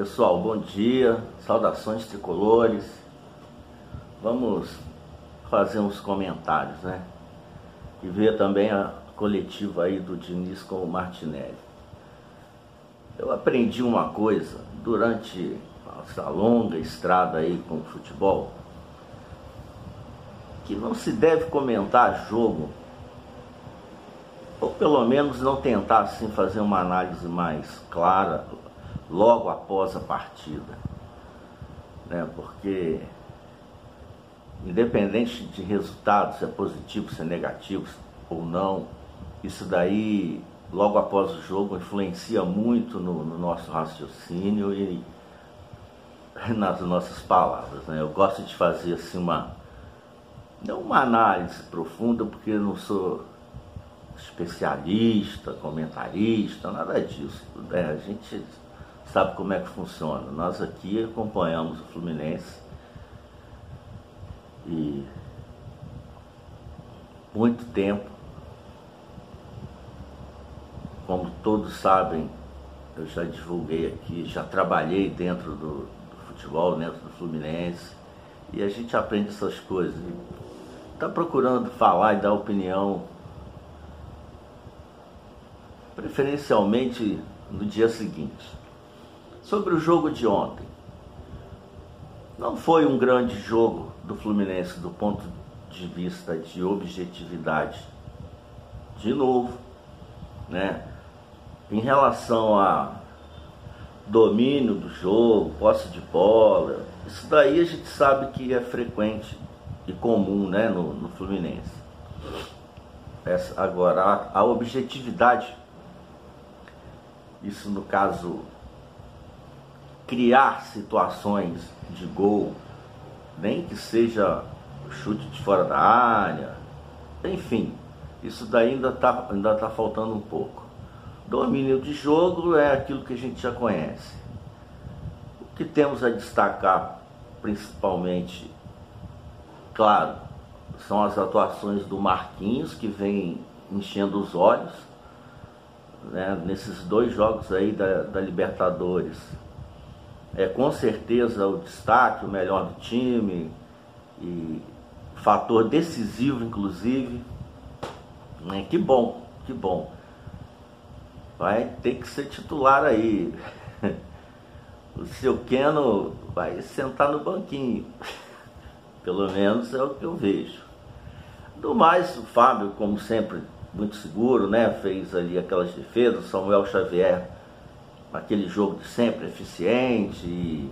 Pessoal, bom dia, saudações tricolores. Vamos fazer uns comentários, né? E ver também a coletiva aí do Diniz com o Martinelli. Eu aprendi uma coisa durante essa longa estrada aí com o futebol, que não se deve comentar jogo, ou pelo menos não tentar assim fazer uma análise mais clara logo após a partida, né? Porque independente de resultado, se é positivo, se é negativo ou não, isso daí logo após o jogo influencia muito no nosso raciocínio e nas nossas palavras, né? Eu gosto de fazer assim não uma análise profunda, porque eu não sou especialista, comentarista, nada disso, né? A gente sabe como é que funciona. Nós aqui acompanhamos o Fluminense e muito tempo, como todos sabem, eu já divulguei aqui, já trabalhei dentro do futebol, dentro do Fluminense, e a gente aprende essas coisas. Está procurando falar e dar opinião, preferencialmente no dia seguinte. Sobre o jogo de ontem, não foi um grande jogo do Fluminense do ponto de vista de objetividade, de novo, né? Em relação a domínio do jogo, posse de bola, isso daí a gente sabe que é frequente e comum, né, no Fluminense. Agora, a objetividade, isso no caso, criar situações de gol, nem que seja chute de fora da área, enfim, isso daí ainda tá faltando um pouco. Domínio de jogo é aquilo que a gente já conhece. O que temos a destacar, principalmente, claro, são as atuações do Marquinhos, que vem enchendo os olhos, né, nesses dois jogos aí da Libertadores. É com certeza o destaque, o melhor do time, e fator decisivo, inclusive, né? Que bom, que bom. Vai ter que ser titular aí. O seu Keno vai sentar no banquinho, pelo menos é o que eu vejo. Do mais, o Fábio, como sempre, muito seguro, né? Fez ali aquelas defesas. Samuel Xavier, aquele jogo de sempre, eficiente, e,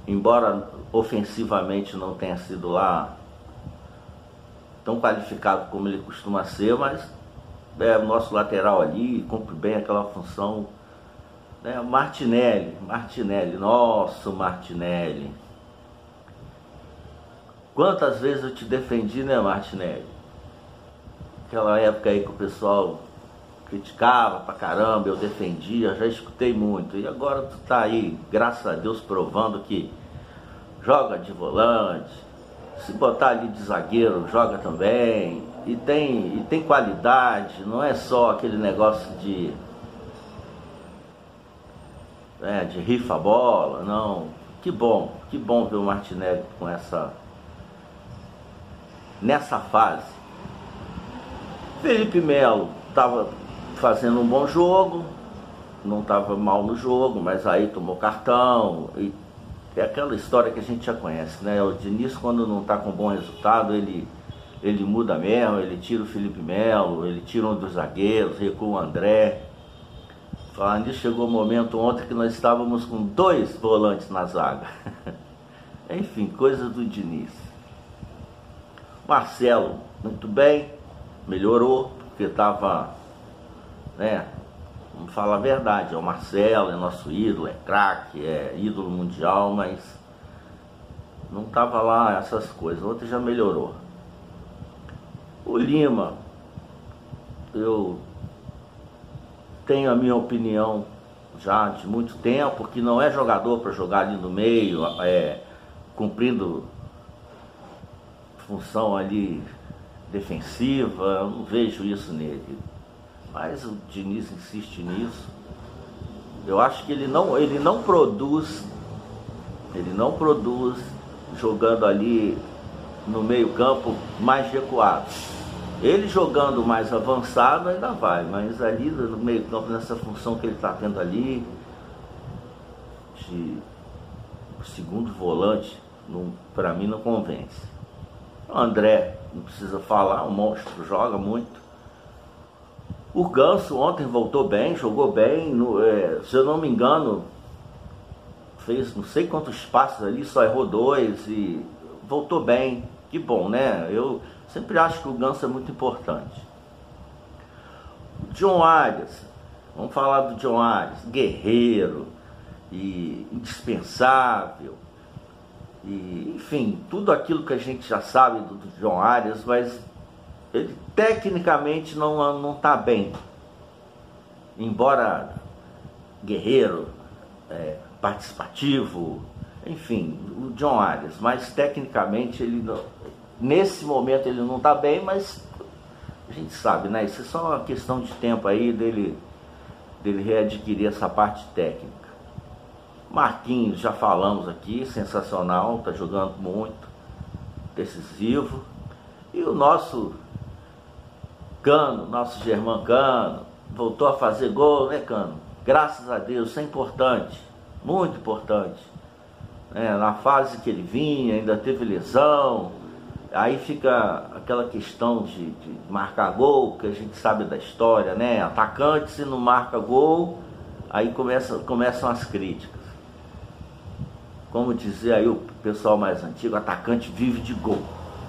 embora ofensivamente não tenha sido lá tão qualificado como ele costuma ser, mas é o nosso lateral ali, cumpre bem aquela função, né? Martinelli, nosso Martinelli. Quantas vezes eu te defendi, né, Martinelli? Aquela época aí que o pessoal criticava pra caramba, eu defendia, já escutei muito. E agora tu tá aí, graças a Deus, provando que joga de volante, se botar ali de zagueiro, joga também, e tem qualidade, não é só aquele negócio de rifa a bola, não. Que bom ver o Martinelli nessa fase. Felipe Melo estava fazendo um bom jogo, não estava mal no jogo, mas aí tomou cartão, e é aquela história que a gente já conhece, né? O Diniz, quando não está com bom resultado, ele muda mesmo, ele tira o Felipe Melo, ele tira um dos zagueiros, recua o André. Falando nisso, chegou o momento ontem que nós estávamos com 2 volantes na zaga. Enfim, coisa do Diniz. Marcelo, muito bem, melhorou, porque estava, né? Vamos falar a verdade, é o Marcelo, é nosso ídolo, é craque, é ídolo mundial, mas não estava lá essas coisas. Ontem já melhorou. O Lima, eu tenho a minha opinião já de muito tempo, que não é jogador para jogar ali no meio, cumprindo função ali defensiva, eu não vejo isso nele. Mas o Diniz insiste nisso. Eu acho que ele não produz jogando ali no meio campo mais recuado. Ele jogando mais avançado ainda vai, mas ali no meio campo, nessa função que ele está tendo ali, de segundo volante, para mim não convence. O André, não precisa falar, o monstro joga muito. O Ganso ontem voltou bem, jogou bem, se eu não me engano, fez não sei quantos passos ali, só errou 2 e voltou bem. Que bom, né? Eu sempre acho que o Ganso é muito importante. O John Arias, vamos falar do John Arias, guerreiro e indispensável, e enfim, tudo aquilo que a gente já sabe do John Arias, mas ele tecnicamente não está bem. Embora guerreiro, participativo, enfim, o John Arias, mas tecnicamente nesse momento ele não está bem, mas a gente sabe, né? Isso é só uma questão de tempo aí dele readquirir essa parte técnica. Marquinhos, já falamos aqui, sensacional, está jogando muito, decisivo. E o nosso Cano, nosso Germán Cano, voltou a fazer gol, né, Cano? Graças a Deus, isso é importante, muito importante. Na fase que ele vinha, ainda teve lesão, aí fica aquela questão de marcar gol, que a gente sabe da história, né? Atacante, se não marca gol, aí começam as críticas. Como dizia aí o pessoal mais antigo, atacante vive de gol.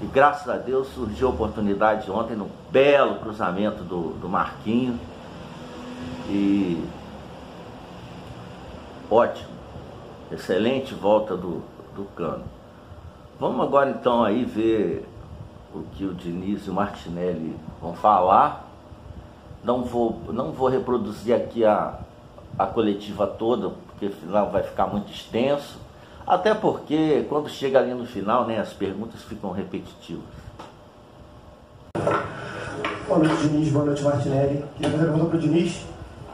E graças a Deus surgiu a oportunidade ontem no belo cruzamento do Marquinhos. E ótimo, excelente volta do Cano. Vamos agora então aí ver o que o Diniz e o Martinelli vão falar. Não vou reproduzir aqui a coletiva toda, porque afinal vai ficar muito extenso. Até porque quando chega ali no final, né, as perguntas ficam repetitivas. Boa noite, Diniz. Boa noite, Martinelli. Queria fazer uma pergunta para o Diniz.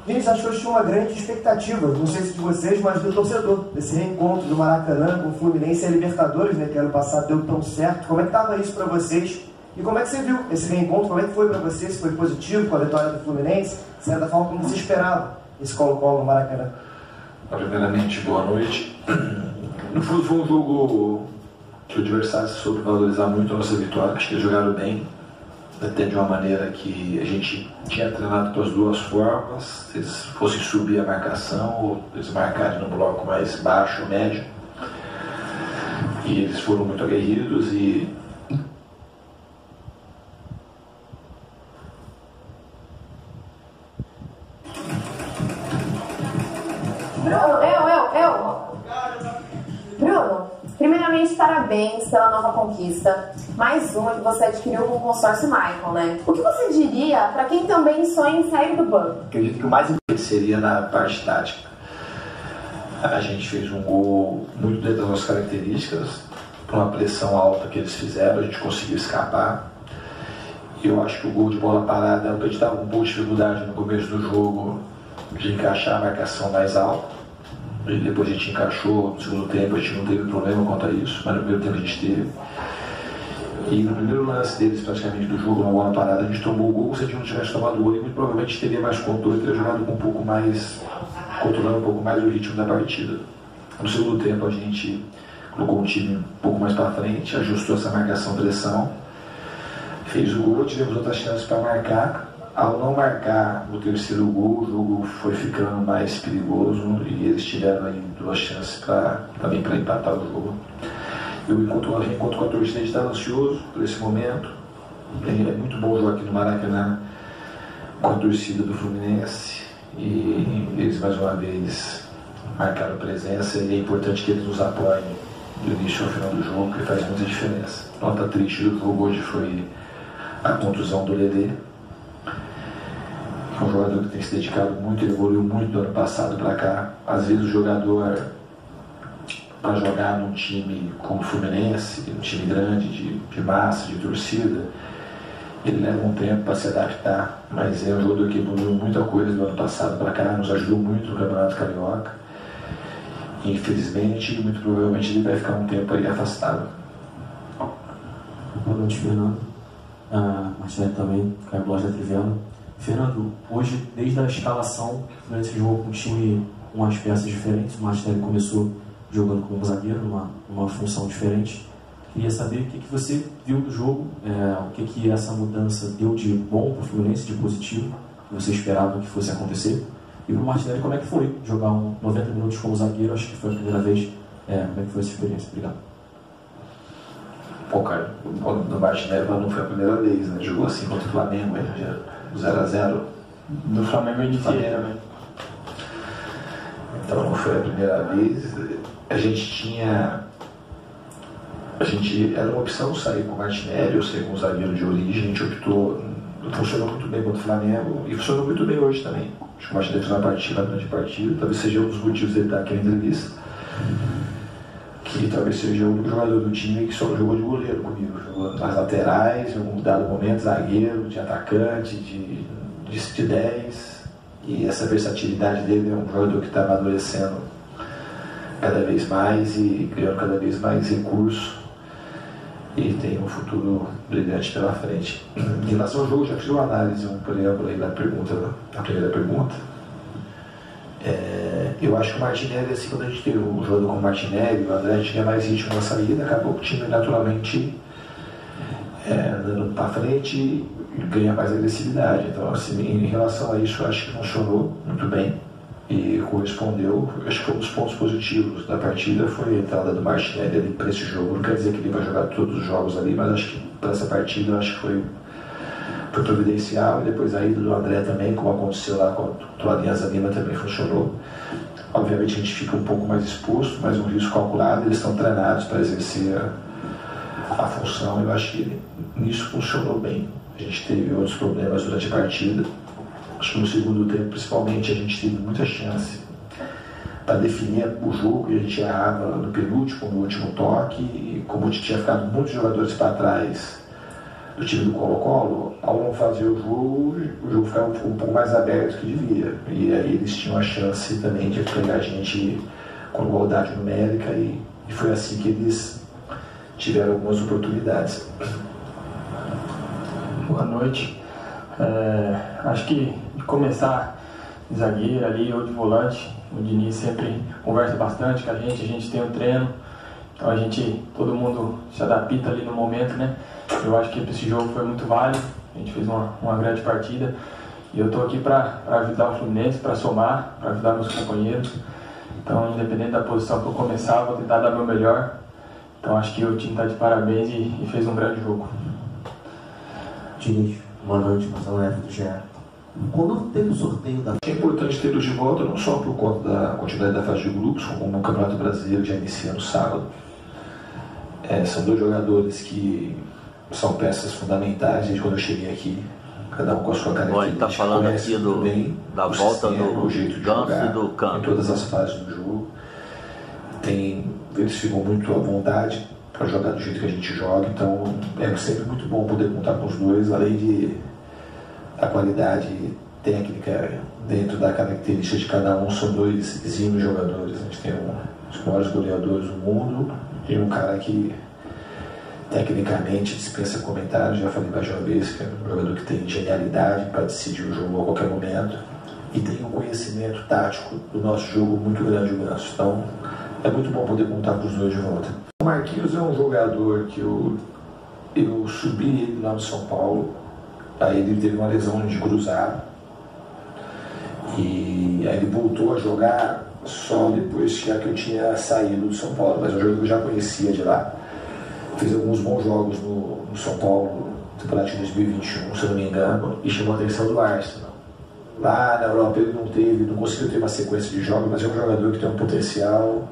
Diniz, acho que hoje tinha uma grande expectativa, não sei se de vocês, mas do torcedor, desse reencontro do Maracanã com o Fluminense e a Libertadores, né, que ano passado deu tão certo. Como é que estava isso para vocês? E como é que você viu esse reencontro? Como é que foi para você? Se foi positivo com a vitória do Fluminense? Se era da forma como você esperava esse Colo-Colo no Maracanã? Primeiramente, boa noite. No fundo, foi um jogo que o adversário soube valorizar muito a nossa vitória. Acho que eles jogaram bem, até de uma maneira que a gente tinha treinado com as duas formas. Se eles fossem subir a marcação ou eles marcarem no bloco mais baixo, médio. E eles foram muito aguerridos e Bruno, primeiramente parabéns pela nova conquista, mais uma que você adquiriu com o consórcio Michael, né? O que você diria para quem também sonha em sair do banco? Acredito que o mais importante seria na parte tática. A gente fez um gol muito dentro das nossas características, por uma pressão alta que eles fizeram, a gente conseguiu escapar. E eu acho que o gol de bola parada, a gente estava com um pouco de dificuldade no começo do jogo de encaixar a marcação mais alta. E depois a gente encaixou no segundo tempo, a gente não teve problema quanto a isso, mas no primeiro tempo a gente teve. E no primeiro lance deles, praticamente do jogo, na bola parada, a gente tomou o gol. Se a gente não tivesse tomado o gol, muito provavelmente teria mais controle, teria jogado com um pouco mais, controlando um pouco mais o ritmo da partida. No segundo tempo a gente colocou o time um pouco mais para frente, ajustou essa marcação-pressão, fez o gol, tivemos outras chances para marcar. Ao não marcar o terceiro gol, o jogo foi ficando mais perigoso e eles tiveram aí 2 chances também para empatar o jogo. Eu encontro com a torcida, a gente está ansioso por esse momento. É muito bom jogar aqui no Maracanã com a torcida do Fluminense e eles mais uma vez marcaram presença e é importante que eles nos apoiem do início ao final do jogo, porque faz muita diferença. Nota triste do jogo hoje foi a contusão do Ledê. É um jogador que tem se dedicado muito, ele evoluiu muito do ano passado para cá. Às vezes o jogador, para jogar num time como o Fluminense, um time grande, de massa, de torcida, Ele leva um tempo para se adaptar, mas é um jogador que evoluiu muita coisa do ano passado para cá, nos ajudou muito no Campeonato Carioca. Infelizmente, muito provavelmente ele vai ficar um tempo aí afastado. Boa noite, Fernando. Martinelli também, Caio Bloch da Trivela. Fernando, hoje, desde a escalação, o Fluminense jogou com um time com as peças diferentes. O Martinelli começou jogando como zagueiro, numa função diferente. Queria saber o que você viu do jogo, o que essa mudança deu de bom para o Fluminense, de positivo, que você esperava que fosse acontecer. E para o Martinelli, como é que foi jogar 90 minutos como zagueiro? Acho que foi a primeira vez. Como é que foi essa experiência? Obrigado. Pô, cara, no Martinelli não foi a primeira vez, né? Jogou assim contra o Flamengo, 0x0. Do Flamengo de Ferreira, né? Então não foi a primeira vez. Era uma opção sair com o Martinelli ou sair com o zagueiro de origem. A gente optou, funcionou muito bem contra o Flamengo e funcionou muito bem hoje também. Acho que o Martinelli fez uma grande partida, talvez seja um dos motivos dele estar aqui na entrevista. Que talvez seja o único jogador do time que só jogou de goleiro comigo. Jogou nas laterais, em algum dado momento, zagueiro, de atacante, de 10. E essa versatilidade dele é um jogador que está amadurecendo cada vez mais e ganhando cada vez mais recursos. E tem um futuro brilhante pela frente. Em relação ao jogo, já fiz uma análise, um preâmbulo aí na primeira pergunta. Eu acho que o Martinelli, assim, quando a gente teve um jogador como o Martinelli, o André tinha mais ritmo na saída, acabou que o time naturalmente andando para frente e ganha mais agressividade. Então, assim, em relação a isso, eu acho que funcionou muito bem e correspondeu. Acho que foi um dos pontos positivos da partida, foi a entrada do Martinelli ali para esse jogo. Não quer dizer que ele vai jogar todos os jogos ali, mas acho que para essa partida, eu acho que foi providencial. E depois a ida do André também, como aconteceu lá com a Alianza Lima, também funcionou. Obviamente a gente fica um pouco mais exposto, mas um risco calculado. Eles estão treinados para exercer a função. Eu acho que nisso funcionou bem. A gente teve outros problemas durante a partida. Acho que no segundo tempo, principalmente, a gente teve muita chance para definir o jogo e a gente errava no penúltimo, no último toque. E como tinha ficado muitos jogadores para trás do time do Colo-Colo, ao não fazer o jogo ficava um pouco mais aberto do que devia. E aí eles tinham a chance também de pegar a gente com igualdade numérica e foi assim que eles tiveram algumas oportunidades. Boa noite. Acho que de começar de zagueiro ali ou de volante, o Diniz sempre conversa bastante com a gente tem um treino, então todo mundo se adapta ali no momento, né? Eu acho que esse jogo foi muito válido, a gente fez uma grande partida e eu estou aqui para ajudar o Fluminense, para somar, para ajudar meus companheiros. Então, independente da posição que eu começar, vou tentar dar meu melhor. Então, acho que o time está de parabéns e fez um grande jogo. Diniz, boa noite, Marcelo F. do GE. Quando teve o sorteio da... É importante tê-los de volta, não só por conta da continuidade da fase de grupos, como o Campeonato Brasileiro já inicia no sábado. São dois jogadores que são peças fundamentais desde quando eu cheguei aqui, cada um com a sua característica. Ele está falando aqui da volta sistema, do jeito de Ganso jogar, e do Cano. em todas as fases do jogo. Eles ficam muito à vontade para jogar do jeito que a gente joga, então é sempre muito bom poder contar com os dois, além da qualidade técnica dentro da característica de cada um. São dois exímios jogadores. A gente tem um dos maiores goleadores do mundo e um cara que tecnicamente dispensa comentários. Já falei para João Vez, que é um jogador que tem genialidade para decidir o jogo a qualquer momento e tem um conhecimento tático do nosso jogo muito grande, o Ganso. Então é muito bom poder contar com os dois de volta. O Marquinhos é um jogador que eu subi ele lá no São Paulo. Aí ele teve uma lesão de cruzado e aí ele voltou a jogar só depois que eu tinha saído do São Paulo, mas um jogo que eu já conhecia de lá. Fiz alguns bons jogos no São Paulo, temporada de 2021, se eu não me engano, e chamou a atenção do Arsenal. Lá na Europa ele não conseguiu ter uma sequência de jogos, mas é um jogador que tem um potencial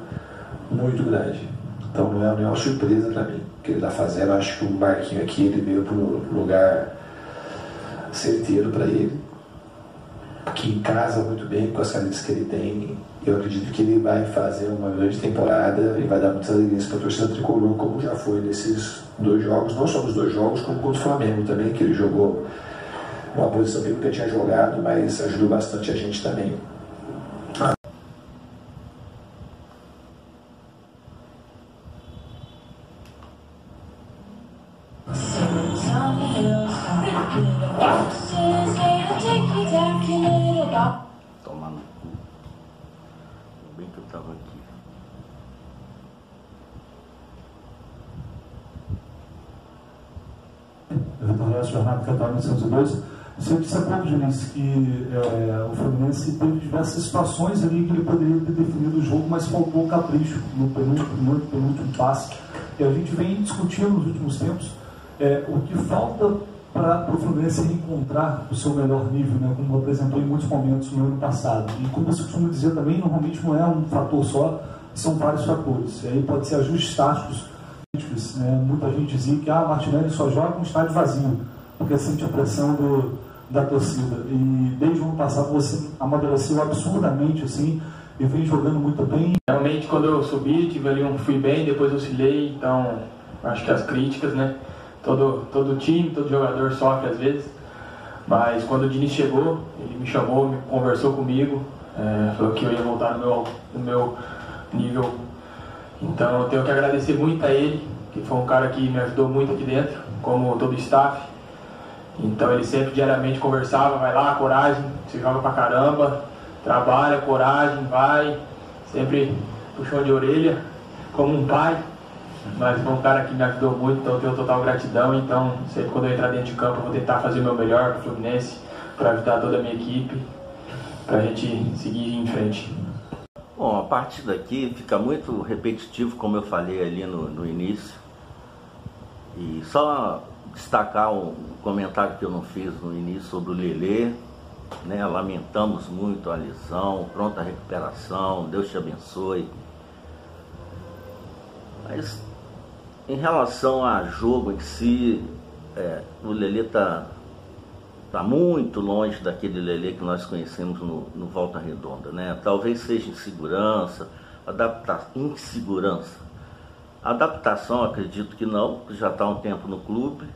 muito grande. Então não é uma surpresa para mim o que ele está fazendo. Acho que o Marquinhos aqui ele veio para o lugar certeiro para ele. que casa muito bem com as características que ele tem. Eu acredito que ele vai fazer uma grande temporada e vai dar muitas alegrias para a torcida tricolor, como já foi nesses 2 jogos, não só nos 2 jogos, como contra o Flamengo também, que ele jogou uma posição que ele nunca tinha jogado, mas ajudou bastante a gente também. Tomar no cu. Bem que eu tava aqui. Vitor Léo, Jornada Capital 1912. Você disse há pouco, Diniz, que o Fluminense teve diversas situações ali que ele poderia ter definido o jogo, mas faltou o capricho no penúltimo passe. E a gente vem discutindo nos últimos tempos o que falta para o Fluminense encontrar o seu melhor nível, né, como apresentou em muitos momentos no ano passado. E como você costuma dizer também, normalmente não é um fator só, são vários fatores. E aí pode ser ajustes táticos. Né? Muita gente dizia que Martinelli só joga com estádio vazio, porque sente a pressão da torcida. E desde o ano passado você amadureceu absurdamente assim, e vem jogando muito bem. Realmente, quando eu subi, fui bem, depois oscilei, então acho que as críticas, né? Todo time, todo jogador sofre às vezes, mas quando o Diniz chegou, ele me chamou, conversou comigo, falou que eu ia voltar no meu nível. Então eu tenho que agradecer muito a ele, que foi um cara que me ajudou muito aqui dentro, como todo o staff. Então ele sempre diariamente conversava, vai lá, coragem, você joga pra caramba, trabalha, coragem, vai, sempre puxão de orelha, como um pai. Mas foi um cara que me ajudou muito, então eu tenho total gratidão. Então sempre quando eu entrar dentro de campo eu vou tentar fazer o meu melhor para o Fluminense, para ajudar toda a minha equipe, para a gente seguir em frente. Bom, a partir daqui fica muito repetitivo, como eu falei ali no início. E só destacar um comentário que eu não fiz no início sobre o Lelê, né? Lamentamos muito a lesão, pronta recuperação, Deus te abençoe. Mas em relação a jogo em si, o Lelê está muito longe daquele Lelê que nós conhecemos no Volta Redonda, né? Talvez seja insegurança, insegurança. Adaptação, acredito que não, já está há um tempo no clube.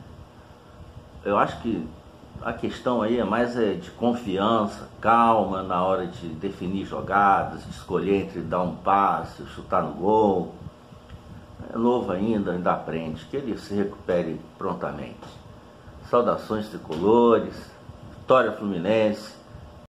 Eu acho que a questão aí é mais de confiança, calma na hora de definir jogadas, de escolher entre dar um passe, chutar no gol. É novo ainda aprende, que ele se recupere prontamente. Saudações tricolores, vitória Fluminense.